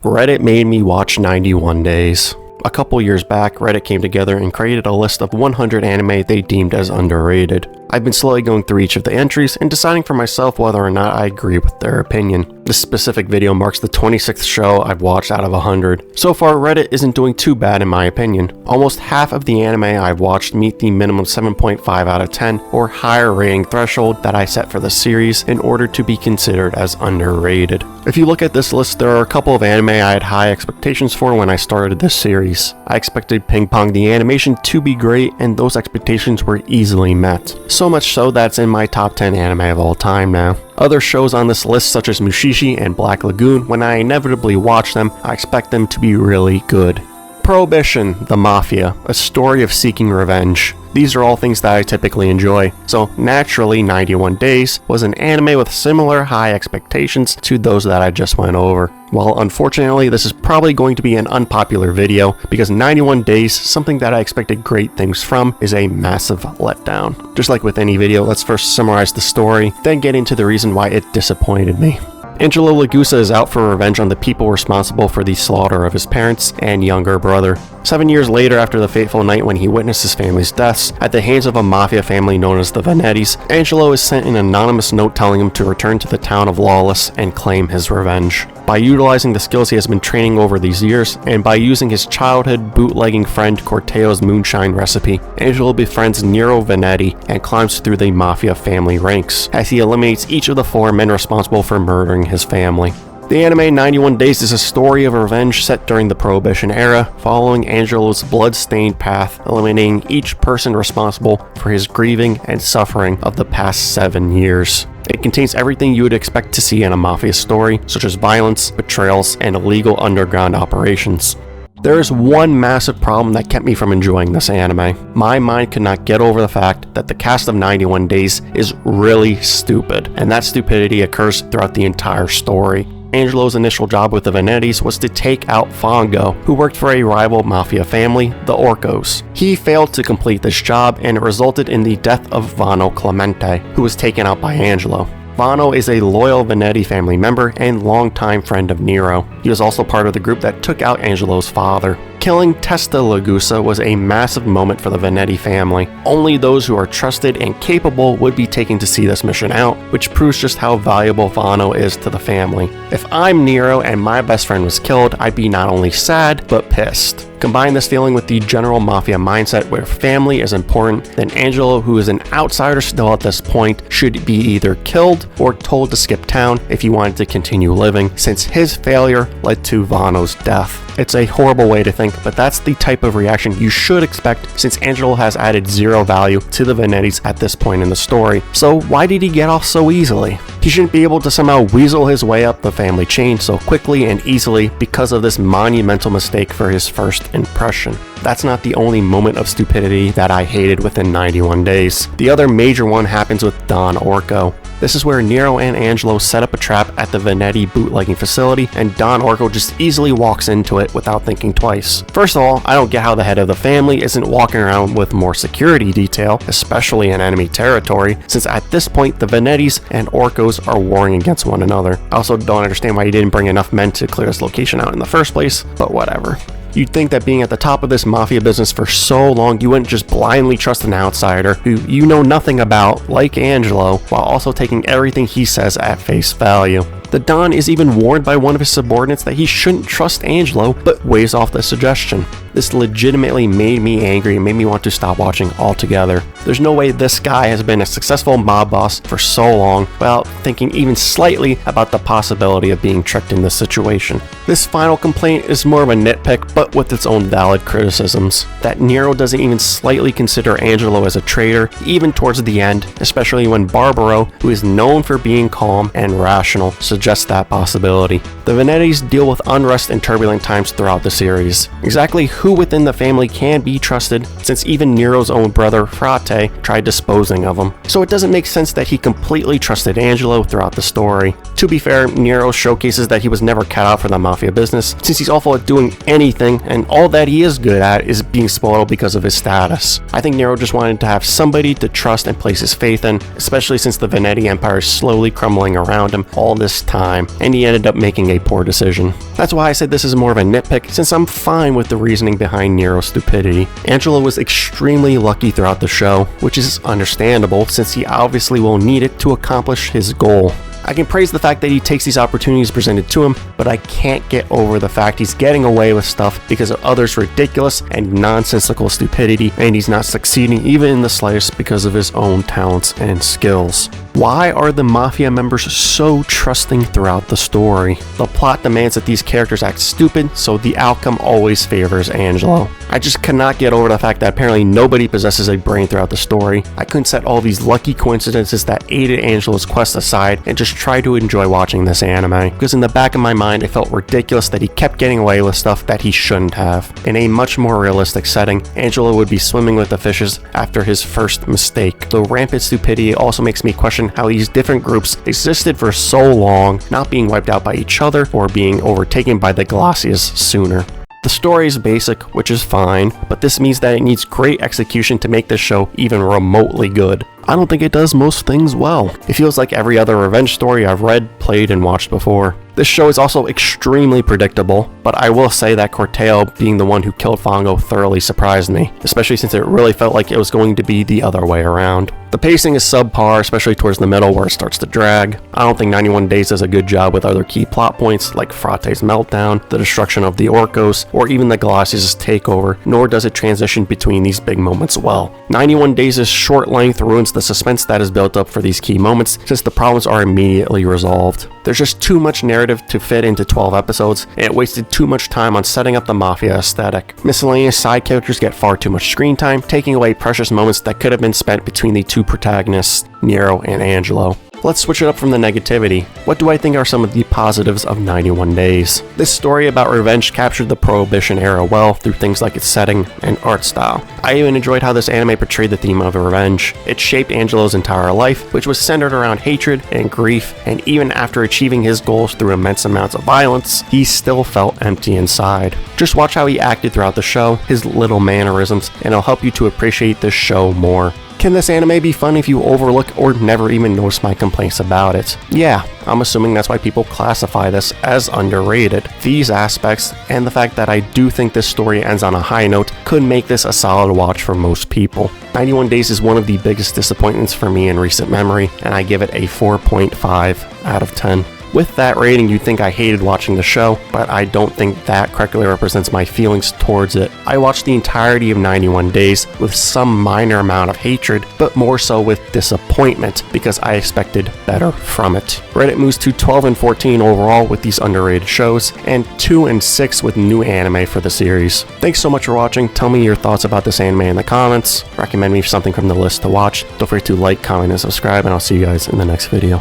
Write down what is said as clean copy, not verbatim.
Reddit made me watch 91 Days. A couple years back, Reddit came together and created a list of 100 anime they deemed as underrated. I've been slowly going through each of the entries and deciding for myself whether or not I agree with their opinion. This specific video marks the 26th show I've watched out of 100. So far, Reddit isn't doing too bad in my opinion. Almost half of the anime I've watched meet the minimum 7.5 out of 10 or higher rating threshold that I set for the series in order to be considered as underrated. If you look at this list, there are a couple of anime I had high expectations for when I started this series. I expected Ping Pong the animation to be great, and those expectations were easily met. So much so that it's in my top 10 anime of all time now. Other shows on this list such as Mushishi and Black Lagoon, when I inevitably watch them, I expect them to be really good. Prohibition, the Mafia, a story of seeking revenge. These are all things that I typically enjoy, so naturally 91 Days was an anime with similar high expectations to those that I just went over. While unfortunately this is probably going to be an unpopular video because 91 Days, something that I expected great things from, is a massive letdown. Just like with any video, let's first summarize the story, then get into the reason why it disappointed me. Angelo Lagusa is out for revenge on the people responsible for the slaughter of his parents and younger brother. 7 years later, after the fateful night when he witnessed his family's deaths at the hands of a mafia family known as the Venettis, Angelo is sent an anonymous note telling him to return to the town of Lawless and claim his revenge. By utilizing the skills he has been training over these years, and by using his childhood bootlegging friend Corteo's moonshine recipe, Angelo befriends Nero Venetti and climbs through the mafia family ranks, as he eliminates each of the 4 men responsible for murdering his family. The anime 91 Days is a story of revenge set during the Prohibition era, following Angelo's blood-stained path, eliminating each person responsible for his grieving and suffering of the past 7 years. It contains everything you would expect to see in a mafia story, such as violence, betrayals, and illegal underground operations. There is one massive problem that kept me from enjoying this anime. My mind could not get over the fact that the cast of 91 Days is really stupid, and that stupidity occurs throughout the entire story. Angelo's initial job with the Venettis was to take out Fongo, who worked for a rival mafia family, the Orcos. He failed to complete this job, and it resulted in the death of Vano Clemente, who was taken out by Angelo. Vano is a loyal Venetti family member and longtime friend of Nero. He was also part of the group that took out Angelo's father. Killing Testa Lagusa was a massive moment for the Venetti family. Only those who are trusted and capable would be taken to see this mission out, which proves just how valuable Vano is to the family. If I'm Nero and my best friend was killed, I'd be not only sad, but pissed. Combine this feeling with the general mafia mindset where family is important, then Angelo, who is an outsider still at this point, should be either killed or told to skip town if he wanted to continue living, since his failure led to Vano's death. It's a horrible way to think, but that's the type of reaction you should expect since Angelo has added 0 value to the Venettis at this point in the story. So why did he get off so easily? He shouldn't be able to somehow weasel his way up the family chain so quickly and easily because of this monumental mistake for his first impression. That's not the only moment of stupidity that I hated within 91 Days. The other major one happens with Don Orco. This is where Nero and Angelo set up a trap at the Venetti bootlegging facility, and Don Orco just easily walks into it without thinking twice. First of all, I don't get how the head of the family isn't walking around with more security detail, especially in enemy territory, since at this point the Venettis and Orcos are warring against one another. I also don't understand why he didn't bring enough men to clear this location out in the first place, but whatever. You'd think that being at the top of this mafia business for so long, you wouldn't just blindly trust an outsider who you know nothing about, like Angelo, while also taking everything he says at face value. The Don is even warned by one of his subordinates that he shouldn't trust Angelo, but weighs off the suggestion. This legitimately made me angry and made me want to stop watching altogether. There's no way this guy has been a successful mob boss for so long without thinking even slightly about the possibility of being tricked in this situation. This final complaint is more of a nitpick, but with its own valid criticisms. That Nero doesn't even slightly consider Angelo as a traitor, even towards the end, especially when Barbaro, who is known for being calm and rational, suggests that possibility. The Venettis deal with unrest and turbulent times throughout the series. Exactly who within the family can be trusted, since even Nero's own brother, Frate, tried disposing of him. So it doesn't make sense that he completely trusted Angelo throughout the story. To be fair, Nero showcases that he was never cut out for the mafia business, since he's awful at doing anything, and all that he is good at is being spoiled because of his status. I think Nero just wanted to have somebody to trust and place his faith in, especially since the Venetti Empire is slowly crumbling around him all this time, and he ended up making a poor decision. That's why I said this is more of a nitpick, since I'm fine with the reasoning behind Nero's stupidity. Angelo was extremely lucky throughout the show, which is understandable since he obviously will need it to accomplish his goal. I can praise the fact that he takes these opportunities presented to him, but I can't get over the fact he's getting away with stuff because of others' ridiculous and nonsensical stupidity, and he's not succeeding even in the slightest because of his own talents and skills. Why are the Mafia members so trusting throughout the story? The plot demands that these characters act stupid, so the outcome always favors Angelo. I just cannot get over the fact that apparently nobody possesses a brain throughout the story. I couldn't set all these lucky coincidences that aided Angelo's quest aside and just try to enjoy watching this anime, because in the back of my mind it felt ridiculous that he kept getting away with stuff that he shouldn't have. In a much more realistic setting, Angelo would be swimming with the fishes after his first mistake. The rampant stupidity also makes me question how these different groups existed for so long, not being wiped out by each other or being overtaken by the Glacias sooner. The story is basic, which is fine, but this means that it needs great execution to make this show even remotely good. I don't think it does most things well. It feels like every other revenge story I've read, played, and watched before. This show is also extremely predictable, but I will say that Corteo being the one who killed Fongo thoroughly surprised me, especially since it really felt like it was going to be the other way around. The pacing is subpar, especially towards the middle where it starts to drag. I don't think 91 Days does a good job with other key plot points like Frate's meltdown, the destruction of the Orcos, or even the Glacias' takeover, nor does it transition between these big moments well. 91 Days' short length ruins the suspense that is built up for these key moments since the problems are immediately resolved. There's just too much narrative to fit into 12 episodes, and it wasted too much time on setting up the Mafia aesthetic. Miscellaneous side characters get far too much screen time, taking away precious moments that could have been spent between the two protagonists, Nero and Angelo. Let's switch it up from the negativity. What do I think are some of the positives of 91 Days? This story about revenge captured the Prohibition era well through things like its setting and art style. I even enjoyed how this anime portrayed the theme of revenge. It shaped Angelo's entire life, which was centered around hatred and grief, and even after achieving his goals through immense amounts of violence, he still felt empty inside. Just watch how he acted throughout the show, his little mannerisms, and it'll help you to appreciate this show more. Can this anime be fun if you overlook or never even notice my complaints about it? Yeah, I'm assuming that's why people classify this as underrated. These aspects, and the fact that I do think this story ends on a high note, could make this a solid watch for most people. 91 Days is one of the biggest disappointments for me in recent memory, and I give it a 4.5 out of 10. With that rating, you'd think I hated watching the show, but I don't think that correctly represents my feelings towards it. I watched the entirety of 91 Days with some minor amount of hatred, but more so with disappointment because I expected better from it. Reddit moves to 12 and 14 overall with these underrated shows, and 2 and 6 with new anime for the series. Thanks so much for watching. Tell me your thoughts about this anime in the comments. Recommend me something from the list to watch. Don't forget to like, comment, and subscribe, and I'll see you guys in the next video.